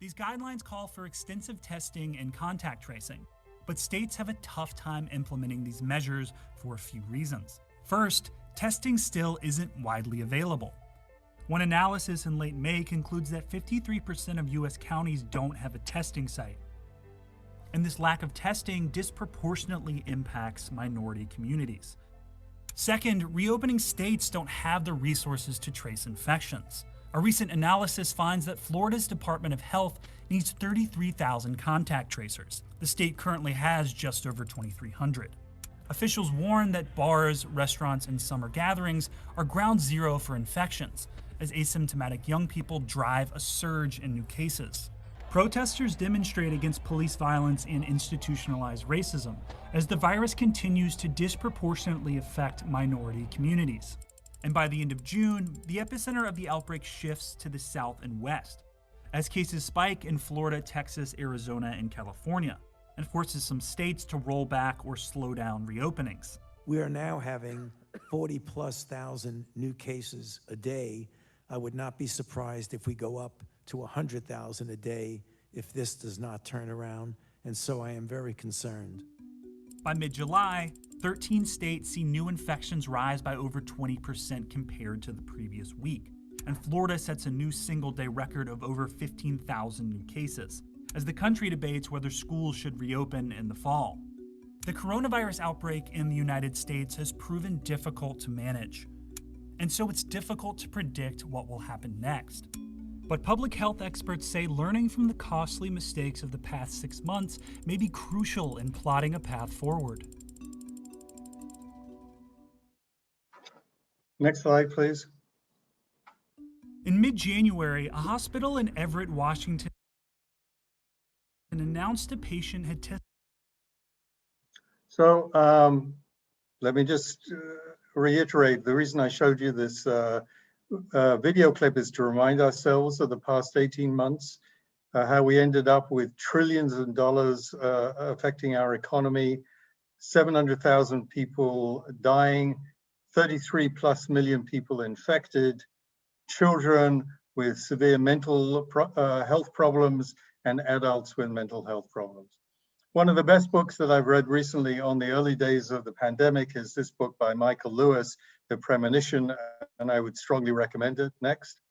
These guidelines call for extensive testing and contact tracing, but states have a tough time implementing these measures for a few reasons. First, testing still isn't widely available. One analysis in late May concludes that 53% of US counties don't have a testing site. And this lack of testing disproportionately impacts minority communities. Second, reopening states don't have the resources to trace infections. A recent analysis finds that Florida's Department of Health needs 33,000 contact tracers. The state currently has just over 2,300. Officials warn that bars, restaurants, and summer gatherings are ground zero for infections, as asymptomatic young people drive a surge in new cases. Protesters demonstrate against police violence and institutionalized racism, as the virus continues to disproportionately affect minority communities. And by the end of June, the epicenter of the outbreak shifts to the south and west, as cases spike in Florida, Texas, Arizona, and California, and forces some states to roll back or slow down reopenings. We are now having 40,000+ new cases a day. I would not be surprised if we go up to 100,000 a day if this does not turn around, and so I am very concerned. By mid-July, 13 states see new infections rise by over 20% compared to the previous week, and Florida sets a new single-day record of over 15,000 new cases, as the country debates whether schools should reopen in the fall. The coronavirus outbreak in the United States has proven difficult to manage, and so it's difficult to predict what will happen next. But public health experts say learning from the costly mistakes of the past 6 months may be crucial in plotting a path forward. Next slide, please. In mid-January, a hospital in Everett, Washington, announced a patient had tested. So let me just reiterate, the reason I showed you this video clip is to remind ourselves of the past 18 months, how we ended up with trillions of dollars affecting our economy, 700,000 people dying, 33+ million people infected, children with severe mental health problems, and adults with mental health problems. One of the best books that I've read recently on the early days of the pandemic is this book by Michael Lewis, The Premonition, and I would strongly recommend it. Next.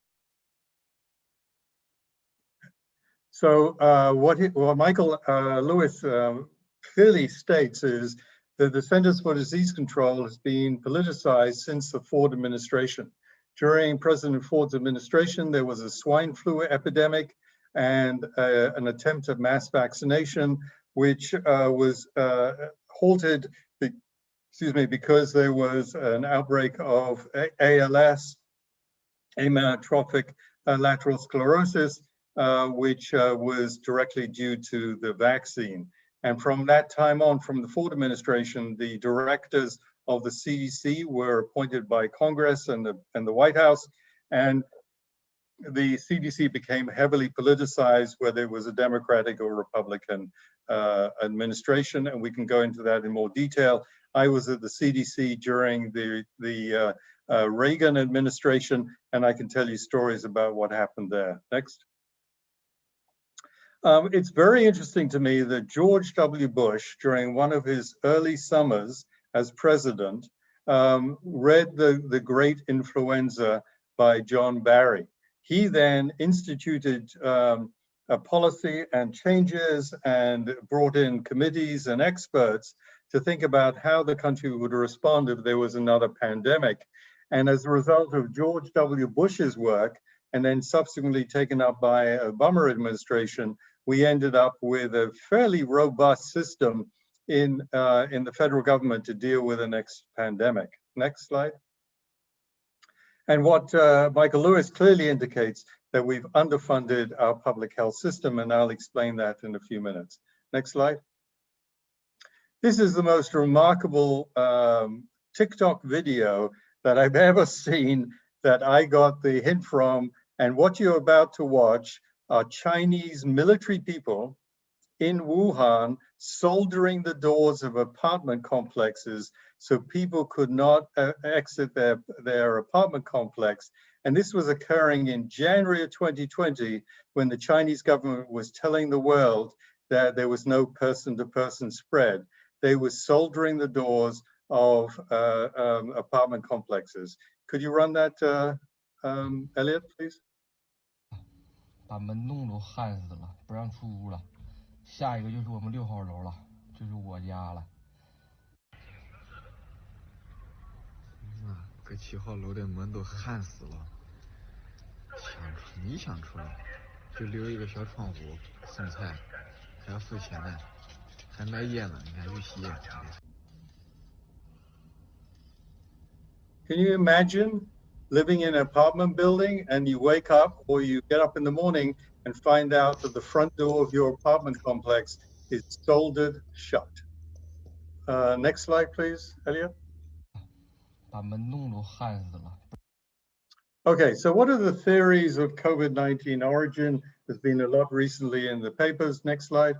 So what Michael Lewis clearly states is that the Centers for Disease Control has been politicized since the Ford administration. During President Ford's administration, there was a swine flu epidemic and an attempt at mass vaccination, which was halted because there was an outbreak of ALS, amyotrophic lateral sclerosis, which was directly due to the vaccine. And from that time on, from the Ford administration, the directors of the CDC were appointed by Congress and the White House, and the CDC became heavily politicized, whether it was a Democratic or Republican administration, and we can go into that in more detail. I was at the CDC during the Reagan administration, and I can tell you stories about what happened there. Next. It's very interesting to me that George W. Bush, during one of his early summers as president, read The Great Influenza by John Barry. He then instituted a policy and changes and brought in committees and experts to think about how the country would respond if there was another pandemic. And as a result of George W. Bush's work, and then subsequently taken up by Obama administration, we ended up with a fairly robust system in the federal government to deal with the next pandemic. Next slide. And what Michael Lewis clearly indicates that we've underfunded our public health system, and I'll explain that in a few minutes. Next slide. This is the most remarkable TikTok video that I've ever seen that I got the hint from, and what you're about to watch are Chinese military people in Wuhan soldering the doors of apartment complexes so people could not exit their apartment complex. And this was occurring in January of 2020, when the Chinese government was telling the world that there was no person-to-person spread. They were soldering the doors of apartment complexes. Could you run that, Elliot, please? 把门弄都焊死了，不让出屋了。下一个就是我们6号楼了，就是我家了。这7号楼的门都焊死了，你想出来，就留一个小窗户送菜，还要付钱呢，还卖烟呢，你看去吸烟。Can you imagine living in an apartment building and you wake up or you get up in the morning and find out that the front door of your apartment complex is soldered shut? Next slide, please, Elliot. 把门弄都焊死了。Okay, so what are the theories of COVID-19 origin? There's been a lot recently in the papers. Next slide.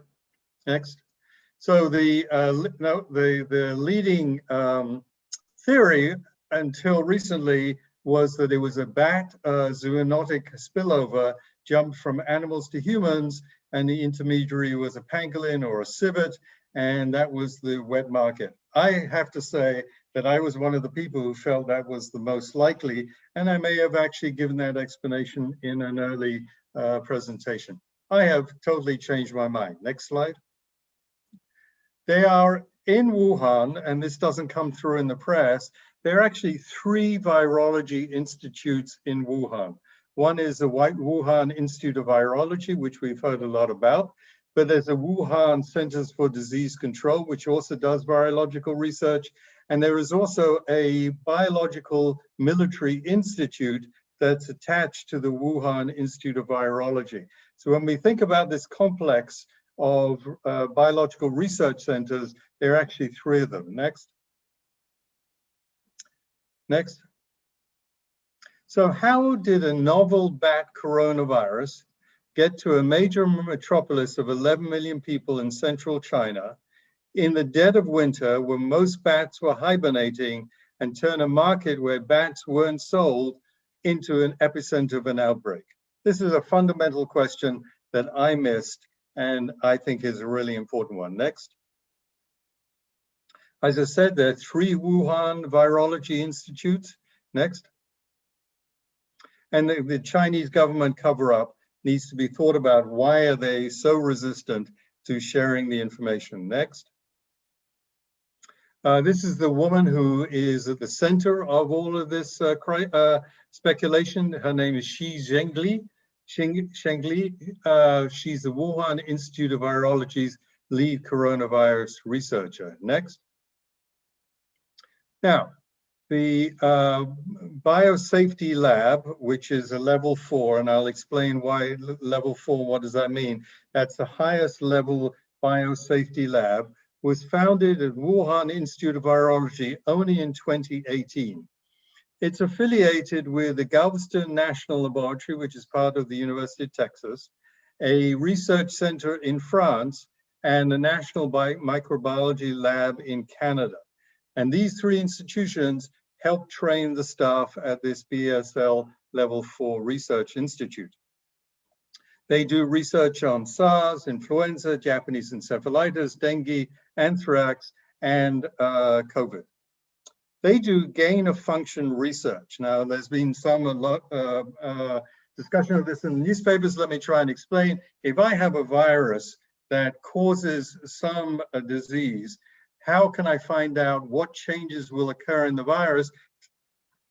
Next. So the leading theory until recently was that it was a bat zoonotic spillover jumped from animals to humans, and the intermediary was a pangolin or a civet, and that was the wet market. I have to say that I was one of the people who felt that was the most likely, and I may have actually given that explanation in an early presentation. I have totally changed my mind. Next slide. They are in Wuhan, and this doesn't come through in the press. There are actually 3 virology institutes in Wuhan. One is the Wuhan Institute of Virology, which we've heard a lot about, but there's a Wuhan Centers for Disease Control, which also does virological research. And there is also a biological military institute that's attached to the Wuhan Institute of Virology. So when we think about this complex of biological research centers, there are actually 3 of them. Next. Next. So how did a novel bat coronavirus get to a major metropolis of 11 million people in central China in the dead of winter when most bats were hibernating and turn a market where bats weren't sold into an epicenter of an outbreak? This is a fundamental question that I missed and I think is a really important one. Next. As I said, there are 3 Wuhan Virology Institutes. Next. And the Chinese government cover-up needs to be thought about. Why are they so resistant to sharing the information? Next. This is the woman who is at the center of all of this speculation. Her name is Zhengli. She's the Wuhan Institute of Virology's lead coronavirus researcher. Next. Now, the biosafety lab, which is a level 4, and I'll explain why level 4, what does that mean? That's the highest level biosafety lab, was founded at Wuhan Institute of Virology only in 2018. It's affiliated with the Galveston National Laboratory, which is part of the University of Texas, a research center in France, and the National Microbiology Lab in Canada. And these 3 institutions help train the staff at this BSL Level 4 Research Institute. They do research on SARS, influenza, Japanese encephalitis, dengue, anthrax, and COVID. They do gain of function research. Now, there's been some discussion of this in the newspapers. Let me try and explain. If I have a virus that causes some disease, how can I find out what changes will occur in the virus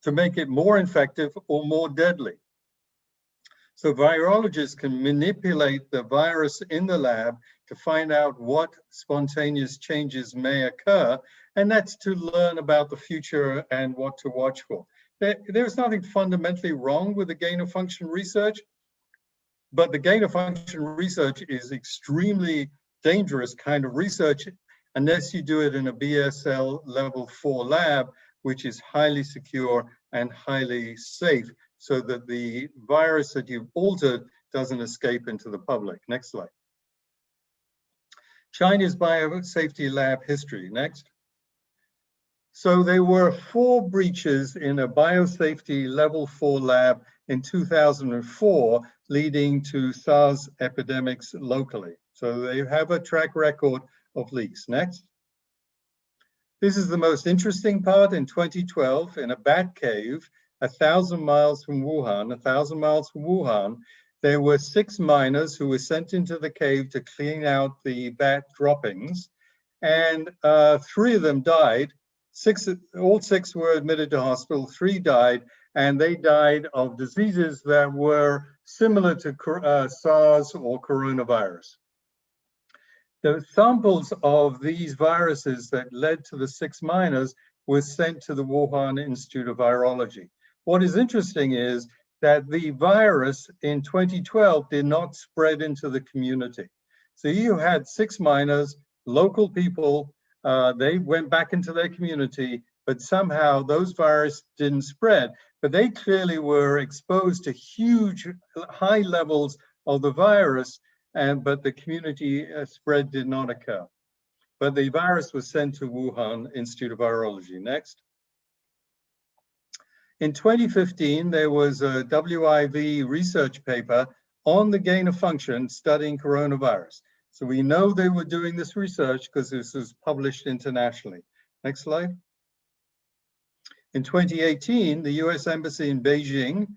to make it more infective or more deadly? So virologists can manipulate the virus in the lab to find out what spontaneous changes may occur, and that's to learn about the future and what to watch for. There's nothing fundamentally wrong with the gain-of-function research, but the gain-of-function research is extremely dangerous kind of research unless you do it in a BSL Level 4 lab, which is highly secure and highly safe, so that the virus that you've altered doesn't escape into the public. Next slide. China's biosafety lab history. Next. So there were 4 breaches in a biosafety level 4 lab in 2004, leading to SARS epidemics locally. So they have a track record of leaks. Next. This is the most interesting part. In 2012, in a bat cave, 1,000 miles from Wuhan, there were 6 miners who were sent into the cave to clean out the bat droppings, and 3 of them died. All 6 were admitted to hospital, 3 died, and they died of diseases that were similar to SARS or coronavirus. The samples of these viruses that led to the 6 miners were sent to the Wuhan Institute of Virology. What is interesting is that the virus in 2012 did not spread into the community. So you had 6 miners, local people, they went back into their community, but somehow those viruses didn't spread. But they clearly were exposed to huge, high levels of the virus, but the community spread did not occur. But the virus was sent to Wuhan Institute of Virology. Next. In 2015, there was a WIV research paper on the gain of function studying coronavirus. So we know they were doing this research because this was published internationally. Next slide. In 2018, the US Embassy in Beijing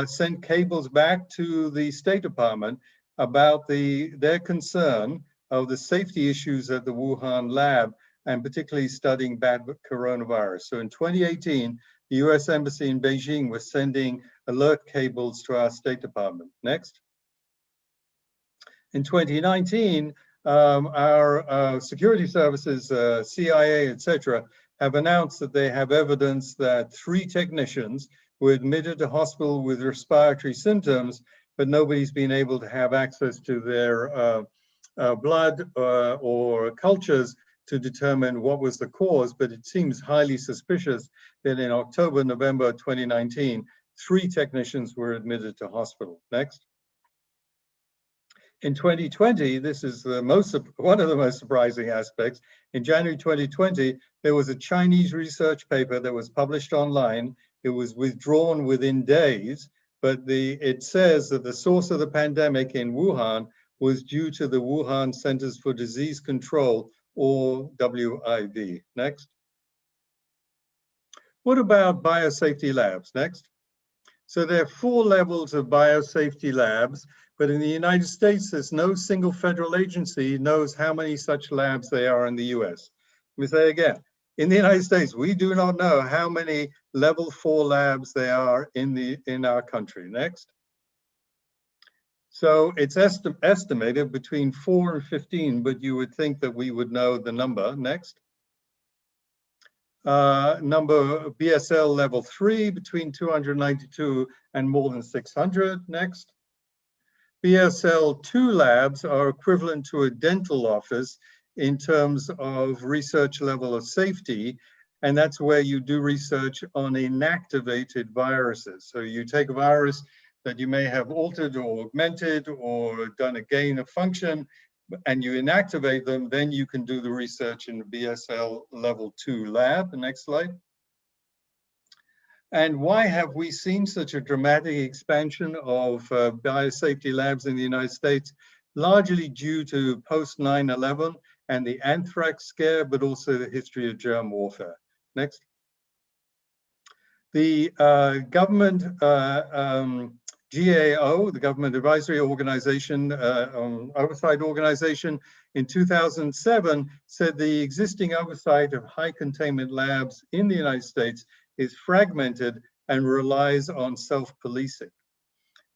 sent cables back to the State Department about their concern of the safety issues at the Wuhan lab, and particularly studying bad coronavirus. So in 2018, the US Embassy in Beijing was sending alert cables to our State Department. Next. In 2019, our security services, CIA, etc., have announced that they have evidence that 3 technicians were admitted to hospital with respiratory symptoms, but nobody's been able to have access to their blood or cultures to determine what was the cause. But it seems highly suspicious that in October, November 2019, 3 technicians were admitted to hospital. Next. In 2020, this is one of the most surprising aspects. In January 2020, there was a Chinese research paper that was published online. It was withdrawn within days, but it says that the source of the pandemic in Wuhan was due to the Wuhan Centers for Disease Control, or WIV. Next. What about biosafety labs? Next. So there are 4 levels of biosafety labs, but in the United States, there's no single federal agency knows how many such labs there are in the US. Let me say again, in the United States, we do not know how many level 4 labs there are in our country. Next. So it's estimated between 4 and 15, but you would think that we would know the number. Next. Number BSL level 3, between 292 and more than 600. Next. BSL 2 labs are equivalent to a dental office in terms of research level of safety, and that's where you do research on inactivated viruses. So you take a virus that you may have altered or augmented or done a gain of function, and you inactivate them, then you can do the research in the BSL level 2 lab. The next slide. And why have we seen such a dramatic expansion of biosafety labs in the United States? Largely due to post 9/11 and the anthrax scare, but also the history of germ warfare. Next. The government GAO, the Government Advisory Organization, Oversight Organization, in 2007 said the existing oversight of high containment labs in the United States is fragmented and relies on self-policing.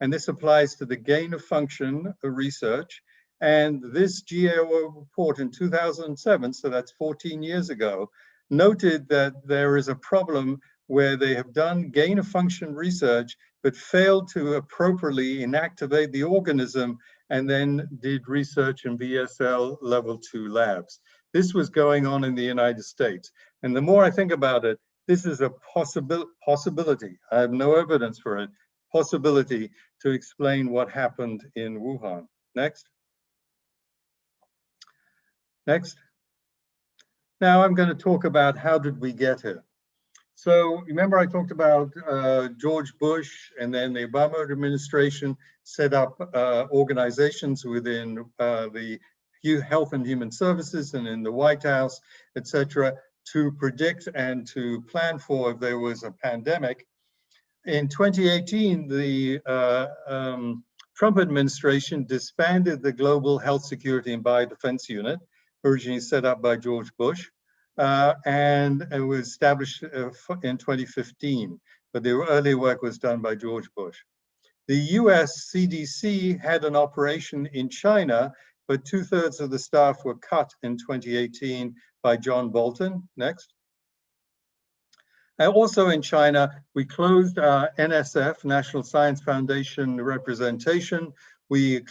And this applies to the gain of function research. And this GAO report in 2007, so that's 14 years ago, noted that there is a problem where they have done gain of function research, but failed to appropriately inactivate the organism, and then did research in BSL level 2 labs. This was going on in the United States. And the more I think about it, this is a possibility. I have no evidence for it. Possibility to explain what happened in Wuhan. Next. Next. Now I'm going to talk about how did we get here. So remember I talked about George Bush, and then the Obama administration set up organizations within the Health and Human Services and in the White House, etc., to predict and to plan for if there was a pandemic. In 2018, the Trump administration disbanded the Global Health Security and Biodefense Unit, originally set up by George Bush, and it was established in 2015, but the early work was done by George Bush. The US CDC had an operation in China, but 2/3 of the staff were cut in 2018 by John Bolton. Next. Also in China, we closed our NSF, National Science Foundation representation. We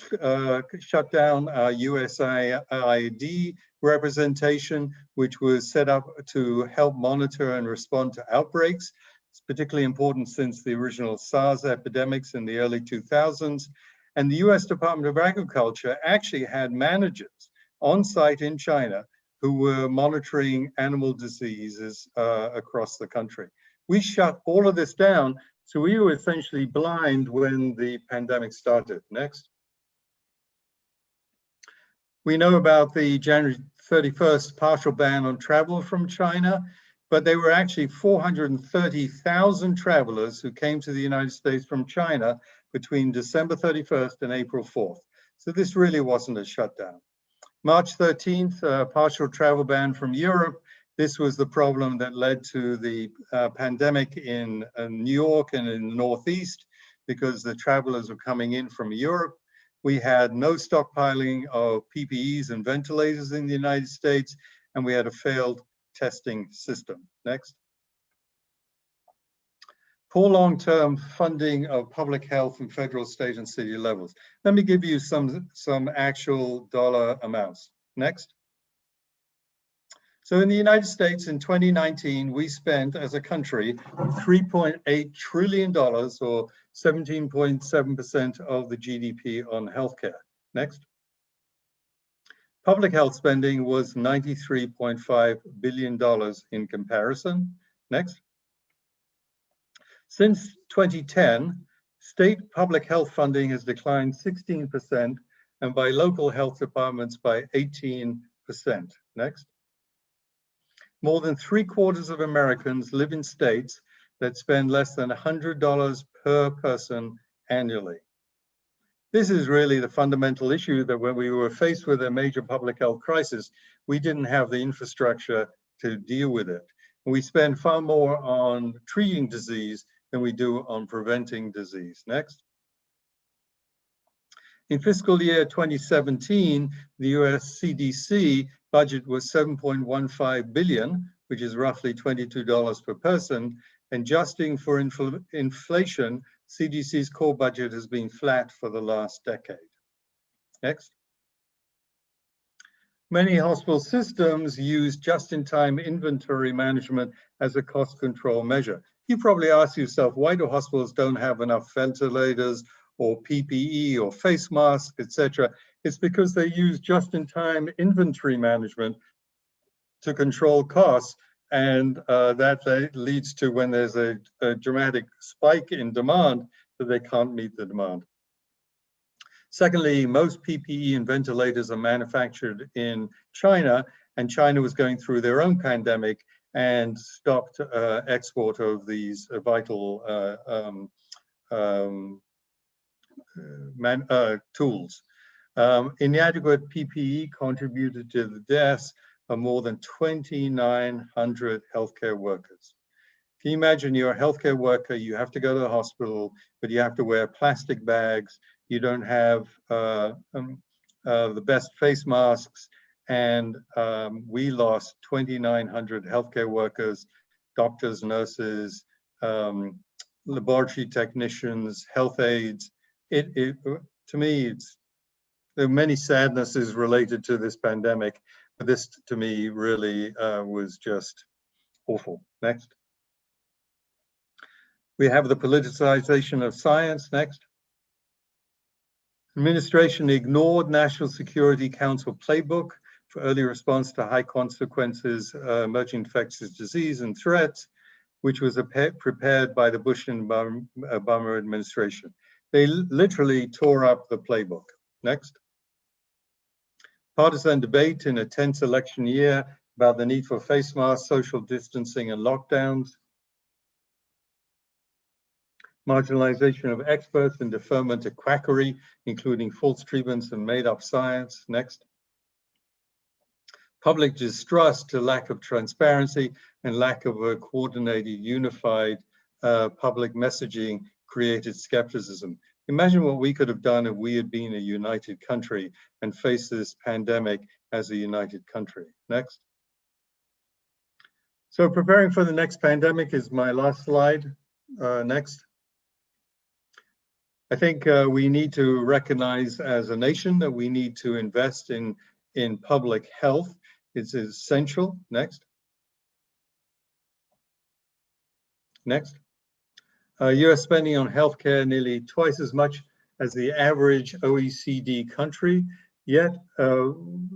shut down our USAID representation, which was set up to help monitor and respond to outbreaks. It's particularly important since the original SARS epidemics in the early 2000s. And the US Department of Agriculture actually had managers on site in China who were monitoring animal diseases across the country. We shut all of this down, so we were essentially blind when the pandemic started. Next. We know about the January 31st partial ban on travel from China, but there were actually 430,000 travelers who came to the United States from China between December 31st and April 4th. So this really wasn't a shutdown. March 13th, partial travel ban from Europe. This was the problem that led to the pandemic in New York and in the Northeast, because the travelers were coming in from Europe. We had no stockpiling of PPEs and ventilators in the United States, and we had a failed testing system. Next. Poor long-term funding of public health from federal, state, and city levels. Let me give you some actual dollar amounts. Next. So in the United States in 2019, we spent as a country $3.8 trillion, or 17.7% of the GDP on healthcare. Next. Public health spending was $93.5 billion in comparison. Next. Since 2010, state public health funding has declined 16%, and by local health departments by 18%. Next. More than 3/4 of Americans live in states that spend less than $100 per person annually. This is really the fundamental issue, that when we were faced with a major public health crisis, we didn't have the infrastructure to deal with it. We spend far more on treating disease than we do on preventing disease. Next. In fiscal year 2017, the US CDC budget was $7.15 billion, which is roughly $22 per person. Adjusting for inflation, CDC's core budget has been flat for the last decade. Next. Many hospital systems use just-in-time inventory management as a cost control measure. You probably ask yourself, why do hospitals don't have enough ventilators or PPE or face masks, etc.? It's because they use just-in-time inventory management to control costs, and that leads to, when there's a dramatic spike in demand, that they can't meet the demand. Secondly, most PPE and ventilators are manufactured in China, and China was going through their own pandemic and stopped export of these vital tools. Inadequate PPE contributed to the deaths of more than 2,900 healthcare workers. Can you imagine, you're a healthcare worker, you have to go to the hospital, but you have to wear plastic bags, you don't have the best face masks, and we lost 2,900 healthcare workers, doctors, nurses, laboratory technicians, health aides. To me, there are many sadnesses related to this pandemic, but this, to me, really was just awful. Next. We have the politicization of science. Next. Administration ignored National Security Council playbook for early response to high consequences, emerging infectious disease and threats, which was prepared by the Bush and Obama administration. They literally tore up the playbook. Next. Partisan debate in a tense election year about the need for face masks, social distancing, and lockdowns. Marginalization of experts and deferment to quackery, including false treatments and made-up science. Next. Public distrust to lack of transparency and lack of a coordinated, unified public messaging created skepticism. Imagine what we could have done if we had been a united country and faced this pandemic as a united country. Next. So preparing for the next pandemic is my last slide. Next. I think we need to recognize as a nation that we need to invest in public health. It's essential. Next. Next. US spending on healthcare nearly twice as much as the average OECD country. Yet,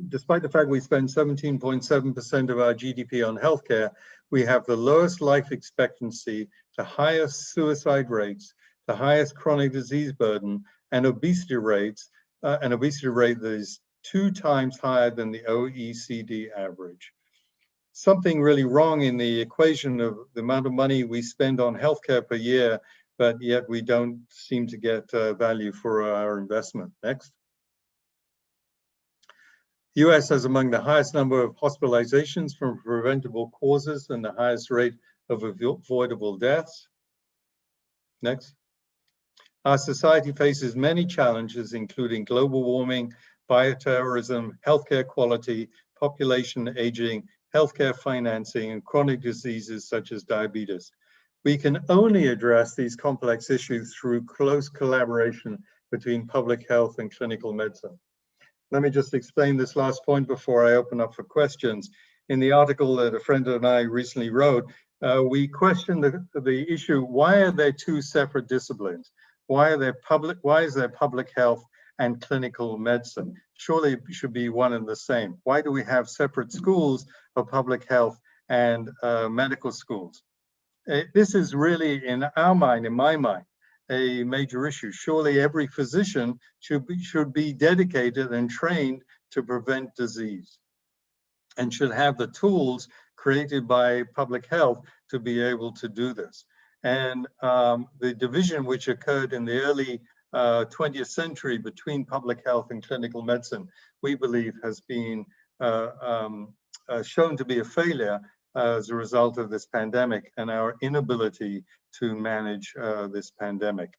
despite the fact we spend 17.7% of our GDP on healthcare, we have the lowest life expectancy, the highest suicide rates, the highest chronic disease burden, and obesity rates, an obesity rate that is 2 times higher than the OECD average. Something really wrong in the equation of the amount of money we spend on healthcare per year, but yet we don't seem to get value for our investment. Next. US has among the highest number of hospitalizations from preventable causes and the highest rate of avoidable deaths. Next. Our society faces many challenges, including global warming, bioterrorism, healthcare quality, population aging, healthcare financing, and chronic diseases such as diabetes. We can only address these complex issues through close collaboration between public health and clinical medicine. Let me just explain this last point before I open up for questions. In the article that a friend and I recently wrote, we questioned the issue, why are there 2 separate disciplines? Why is there public health and clinical medicine? Surely it should be one and the same. Why do we have separate schools of public health and medical schools? This is really, in our mind, in my mind, a major issue. Surely every physician should be dedicated and trained to prevent disease and should have the tools created by public health to be able to do this. And the division which occurred in the early 20th century between public health and clinical medicine, we believe has been shown to be a failure as a result of this pandemic and our inability to manage this pandemic.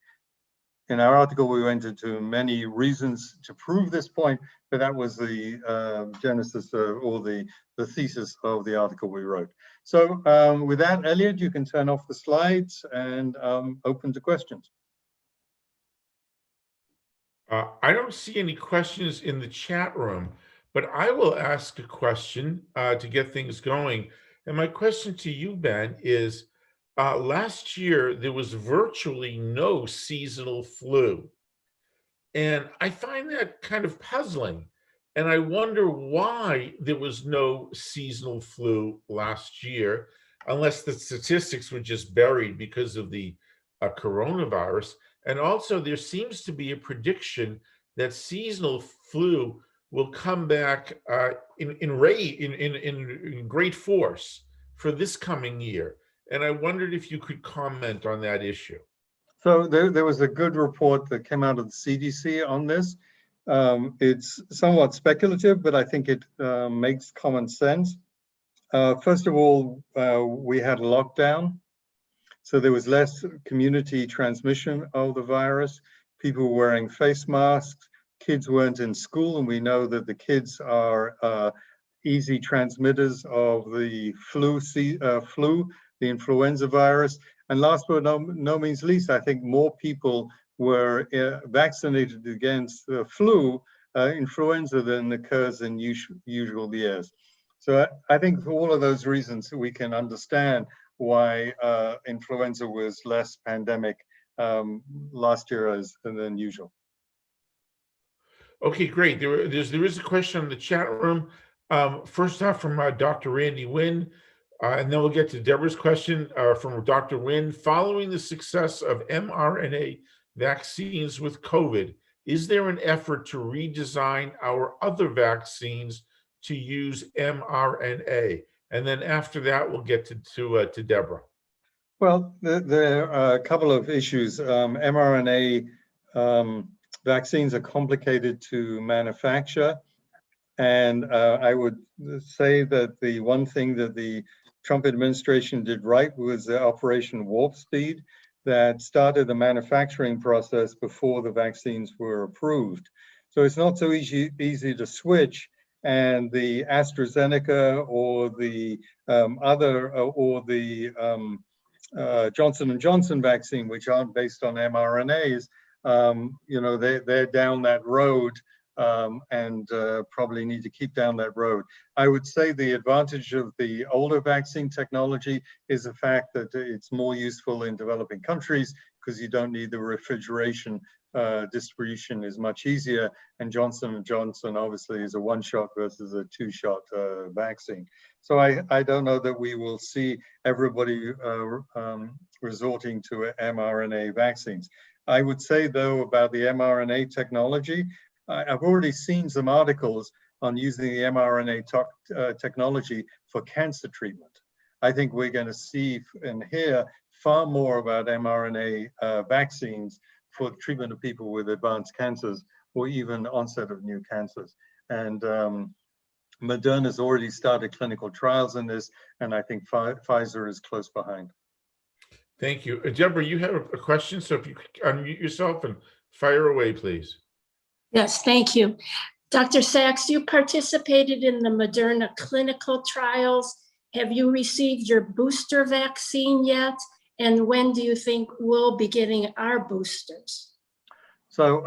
In our article, we went into many reasons to prove this point, but that was the genesis or the thesis of the article we wrote. So with that, Elliot, you can turn off the slides and open to questions. I don't see any questions in the chat room, but I will ask a question to get things going. And my question to you, Ben, is last year there was virtually no seasonal flu. And I find that kind of puzzling. And I wonder why there was no seasonal flu last year, unless the statistics were just buried because of the coronavirus. And also, there seems to be a prediction that seasonal flu will come back in great force for this coming year. And I wondered if you could comment on that issue. So there was a good report that came out of the CDC on this. It's somewhat speculative, but I think it makes common sense. First of all, we had a lockdown, so there was less community transmission of the virus. People were wearing face masks, kids weren't in school, and we know that the kids are easy transmitters of the flu, the influenza virus. And last but no means least, I think more people were vaccinated against the flu, influenza, than occurs in usual years. So I think for all of those reasons, we can understand why influenza was less pandemic last year than usual. Okay, great. There is a question in the chat room. First off, from Dr. Randy Wynn, and then we'll get to Deborah's question from Dr. Wynn. Following the success of mRNA vaccines with COVID, is there an effort to redesign our other vaccines to use mRNA? And then after that, we'll get to Deborah. Well, there are a couple of issues. mRNA vaccines are complicated to manufacture. And I would say that the one thing that the Trump administration did right was the Operation Warp Speed that started the manufacturing process before the vaccines were approved. So it's not so easy to switch, and the AstraZeneca or the Johnson & Johnson vaccine, which aren't based on mRNAs, they're down that road and probably need to keep down that road. I would say the advantage of the older vaccine technology is the fact that it's more useful in developing countries because you don't need the refrigeration. Distribution is much easier, and Johnson & Johnson obviously is a one-shot versus a two-shot vaccine. So I don't know that we will see everybody resorting to mRNA vaccines. I would say, though, about the mRNA technology, I've already seen some articles on using the mRNA technology for cancer treatment. I think we're going to see and hear far more about mRNA vaccines for the treatment of people with advanced cancers or even onset of new cancers. And Moderna's already started clinical trials in this, and I think Pfizer is close behind. Thank you. Deborah, you have a question, so if you could unmute yourself and fire away, please. Yes, thank you. Dr. Sachs, you participated in the Moderna clinical trials. Have you received your booster vaccine yet? And when do you think we'll be getting our boosters? So,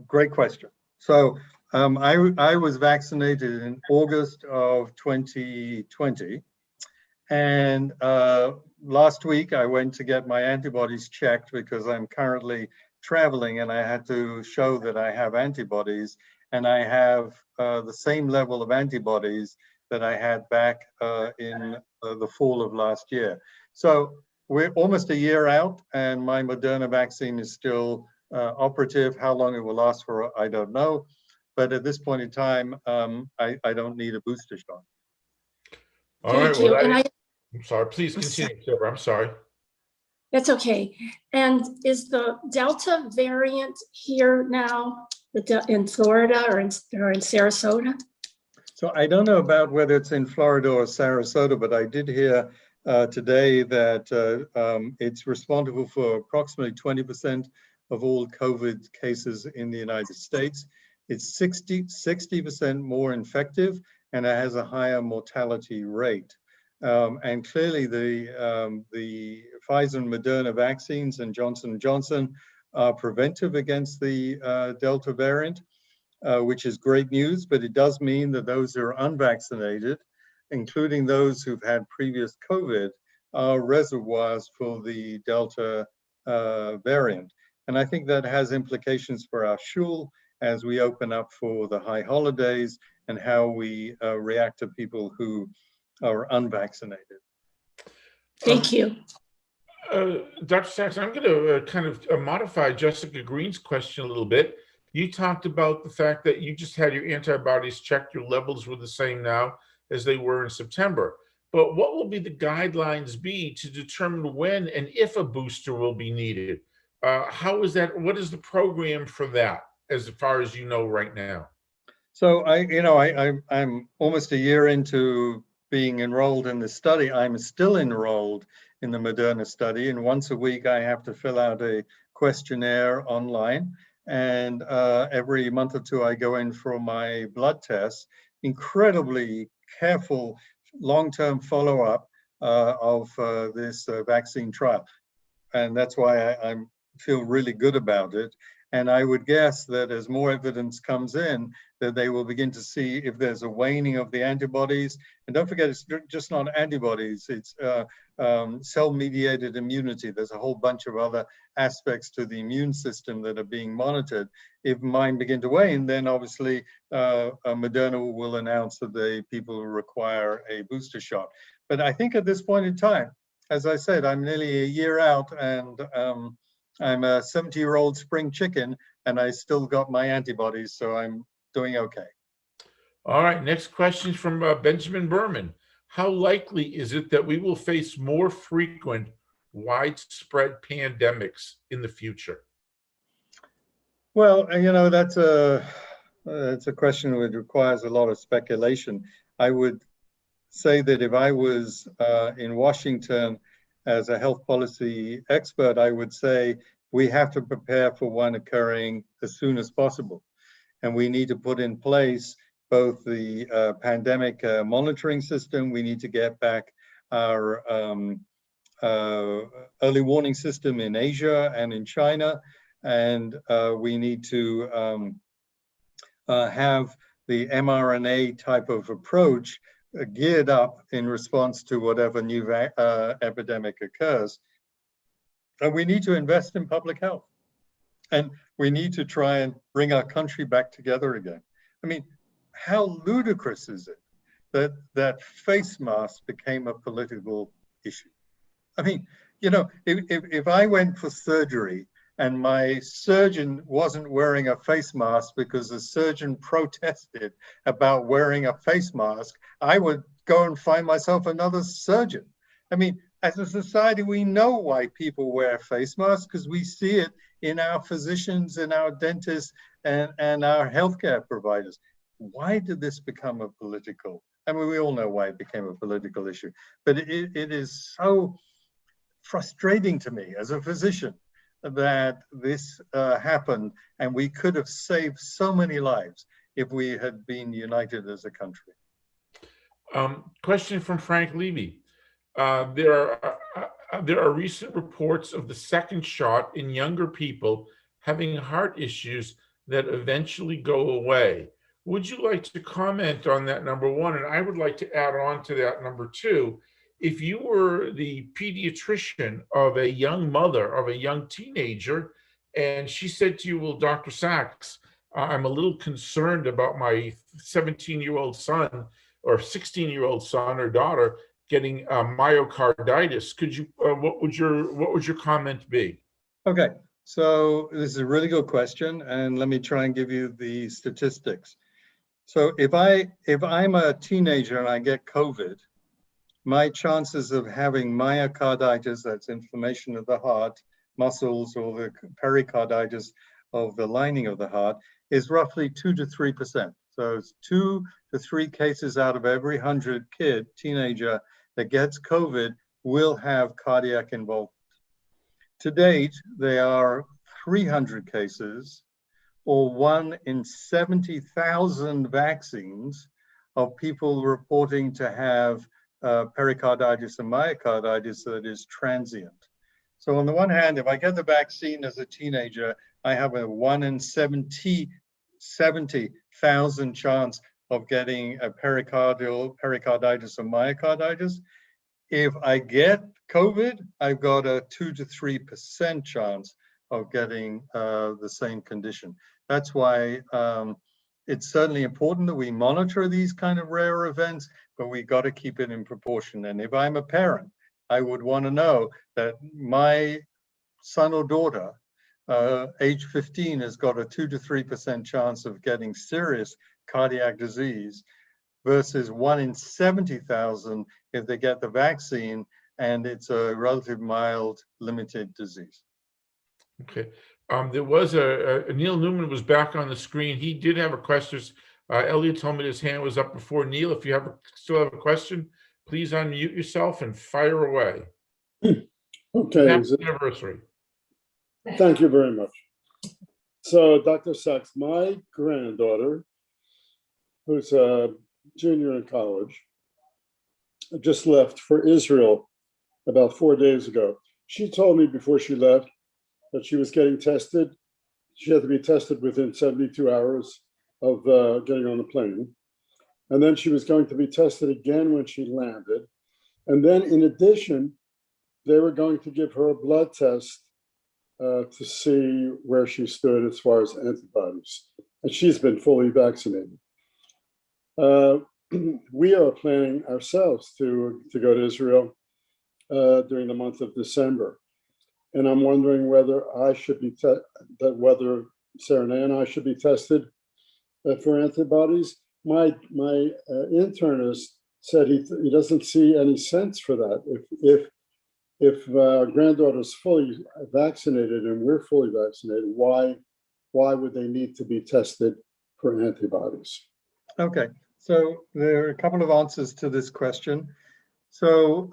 great question. So, I was vaccinated in August of 2020. And last week, I went to get my antibodies checked because I'm currently traveling and I had to show that I have antibodies. And I have the same level of antibodies that I had back in the fall of last year. So we're almost a year out and my Moderna vaccine is still operative. How long it will last for, I don't know. But at this point in time, I don't need a booster shot. All right. Thank you. And I'm sorry. Please continue, Deborah. I'm sorry. That's okay. And is the Delta variant here now in Florida or in Sarasota? So I don't know about whether it's in Florida or Sarasota, but I did hear today that it's responsible for approximately 20% of all COVID cases in the United States. It's 60% more infective, and it has a higher mortality rate. And clearly the Pfizer and Moderna vaccines and Johnson & Johnson are preventive against the Delta variant, which is great news, but it does mean that those who are unvaccinated, including those who've had previous COVID, are reservoirs for the Delta variant. And I think that has implications for our shul as we open up for the high holidays and how we react to people who are unvaccinated. Thank you. Dr. Sachs, I'm going to kind of modify Jessica Green's question a little bit. You talked about the fact that you just had your antibodies checked, your levels were the same now as they were in September. But what will be the guidelines be to determine when and if a booster will be needed? How is that? What is the program for that, as far as you know right now? So I'm almost a year into being enrolled in the study. I'm still enrolled in the Moderna study, and once a week I have to fill out a questionnaire online. And every month or two I go in for my blood tests. Incredibly careful long-term follow-up of this vaccine trial. And that's why I feel really good about it. And I would guess that as more evidence comes in, that they will begin to see if there's a waning of the antibodies. And don't forget, it's just not antibodies, it's cell-mediated immunity. There's a whole bunch of other aspects to the immune system that are being monitored. If mine begin to wane, then obviously Moderna will announce that the people will require a booster shot. But I think at this point in time, as I said, I'm nearly a year out, and I'm a 70-year-old spring chicken, and I still got my antibodies, so I'm doing okay. All right, next question is from Benjamin Berman. How likely is it that we will face more frequent, widespread pandemics in the future? Well, you know, that's a question that requires a lot of speculation. I would say that if I was in Washington as a health policy expert, I would say we have to prepare for one occurring as soon as possible. And we need to put in place both the pandemic monitoring system. We need to get back our early warning system in Asia and in China. And we need to have the mRNA type of approach geared up in response to whatever new epidemic occurs. And we need to invest in public health. And we need to try and bring our country back together again. I mean, how ludicrous is it that face masks became a political issue? I mean, you know, if I went for surgery and my surgeon wasn't wearing a face mask because the surgeon protested about wearing a face mask, I would go and find myself another surgeon. I mean, as a society, we know why people wear face masks, because we see it in our physicians, in our dentists, and our healthcare providers. Why did this become a political? I mean, we all know why it became a political issue, but it is so frustrating to me as a physician that this happened, and we could have saved so many lives if we had been united as a country. Question from Frank Levy. There are recent reports of the second shot in younger people having heart issues that eventually go away. Would you like to comment on that, number one? And I would like to add on to that, number two. If you were the pediatrician of a young mother, of a young teenager, and she said to you, well, Dr. Sachs, I'm a little concerned about my 17-year-old son or 16-year-old son or daughter getting myocarditis, could you? What would your comment be? Okay, so this is a really good question, and let me try and give you the statistics. So if I'm a teenager and I get COVID, my chances of having myocarditis, that's inflammation of the heart muscles, or the pericarditis of the lining of the heart, is roughly 2 to 3%. So it's 2 to 3 cases out of every 100 teenager that gets COVID will have cardiac involvement. To date, there are 300 cases, or 1 in 70,000 vaccines, of people reporting to have pericarditis and myocarditis that is transient. So on the one hand, if I get the vaccine as a teenager, I have a 1 in 70,000 chance of getting a pericarditis or myocarditis. If I get COVID, I've got a 2 to 3% chance of getting the same condition. That's why it's certainly important that we monitor these kind of rare events, but we got to keep it in proportion. And if I'm a parent, I would want to know that my son or daughter, age 15, has got a 2 to 3% chance of getting serious cardiac disease versus 1 in 70,000 if they get the vaccine and it's a relatively mild, limited disease. Okay. There was Neil Newman was back on the screen. He did have a question. Elliot told me his hand was up before. Neil, if you still have a question, please unmute yourself and fire away. Okay. Happy anniversary. Thank you very much. So, Dr. Sachs, my granddaughter, who's a junior in college, just left for Israel about 4 days ago. She told me before she left that she was getting tested she had to be tested within 72 hours of getting on the plane. And then she was going to be tested again when she landed. And then in addition, they were going to give her a blood test to see where she stood as far as antibodies. And she's been fully vaccinated. We are planning ourselves to go to Israel during the month of December. And I'm wondering whether I should be, whether Serenay and I should be tested for antibodies. My internist said he doesn't see any sense for that. If granddaughter's fully vaccinated and we're fully vaccinated, why would they need to be tested for antibodies? Okay, so there are a couple of answers to this question. So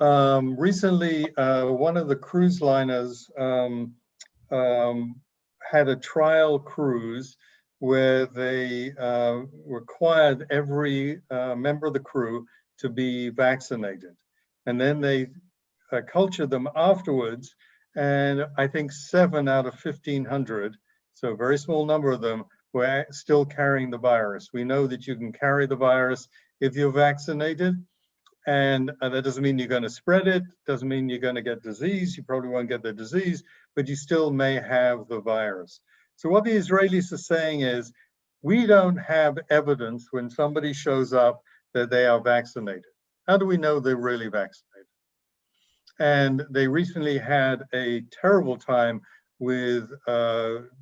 recently, one of the cruise liners had a trial cruise where they required every member of the crew to be vaccinated. And then they cultured them afterwards. And I think 7 out of 1,500, so a very small number of them, were still carrying the virus. We know that you can carry the virus if you're vaccinated. And that doesn't mean you're going to spread it, doesn't mean you're going to get disease. You probably won't get the disease, but you still may have the virus. So what the Israelis are saying is, we don't have evidence when somebody shows up that they are vaccinated. How do we know they're really vaccinated? And they recently had a terrible time with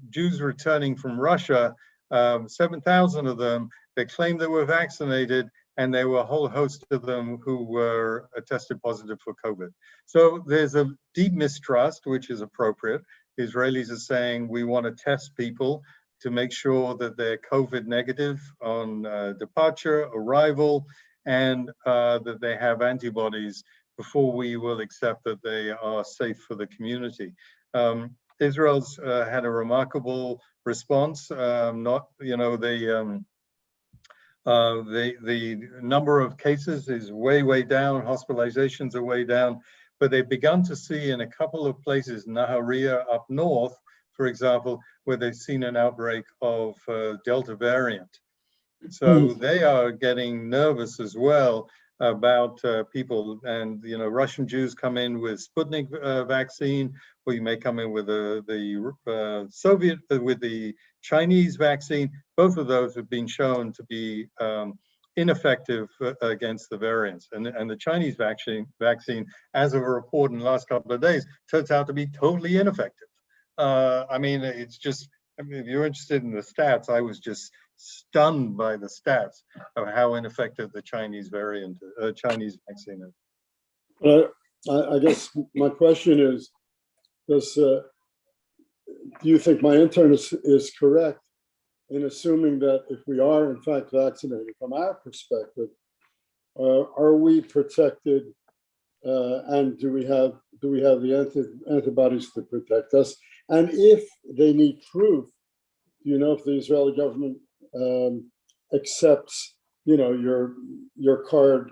Jews returning from Russia, 7,000 of them. They claimed they were vaccinated, and there were a whole host of them who were tested positive for COVID. So there's a deep mistrust, which is appropriate. The Israelis are saying we want to test people to make sure that they're COVID negative on departure, arrival, and that they have antibodies before we will accept that they are safe for the community. Israel's had a remarkable response. The number of cases is way down. Hospitalizations are way down, but they've begun to see in a couple of places, Nahariya up north, for example, where they've seen an outbreak of Delta variant. So they are getting nervous as well about people. And Russian Jews come in with Sputnik vaccine, or you may come in with the Soviet, with the Chinese vaccine. Both of those have been shown to be ineffective against the variants. And the Chinese vaccine, as of a report in the last couple of days, turns out to be totally ineffective. It's just, if you're interested in the stats, I was just stunned by the stats of how ineffective the Chinese vaccine is. I guess my question is, do you think my internist is correct in assuming that if we are in fact vaccinated, from our perspective, are we protected, and do we have the antibodies to protect us? And if they need proof, do you know if the Israeli government accepts, your card,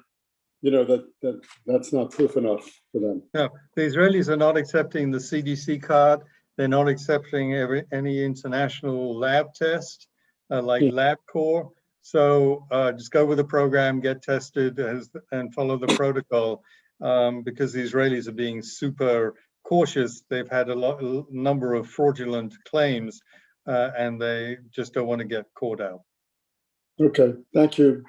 that's not proof enough for them? No, the Israelis are not accepting the CDC card. They're not accepting any international lab test like LabCorp. So just go with the program, get tested, and follow the protocol, because the Israelis are being super cautious. They've had a number of fraudulent claims, and they just don't want to get caught out. Okay, thank you.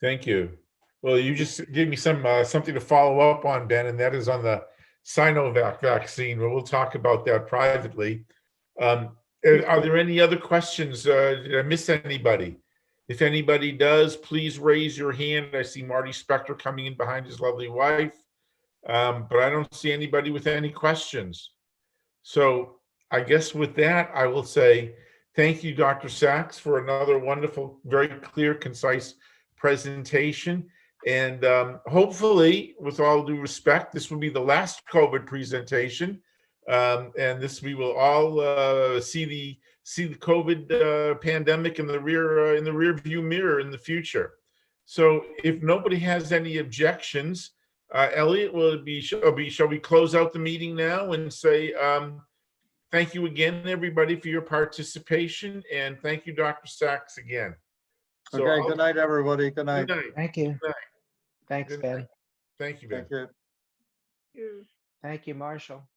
Thank you. Well, you just gave me something to follow up on, Ben, and that is on the Sinovac vaccine. We'll talk about that privately. Are there any other questions? Did I miss anybody? If anybody does, please raise your hand. I see Marty Spector coming in behind his lovely wife, but I don't see anybody with any questions. So I guess with that, I will say thank you, Dr. Sachs, for another wonderful, very clear, concise presentation. And hopefully, with all due respect, this will be the last COVID presentation. And this, we will all see the COVID pandemic in the rear view mirror in the future. So if nobody has any objections, Elliot, shall we close out the meeting now and say Thank you again, everybody, for your participation, and thank you, Dr. Sachs, again. So Okay, good night, everybody. Good night. Good night. Thank you. Good night. Thanks, Good Ben. night. Thank you, Ben. Thank you. Thank you, Marshall.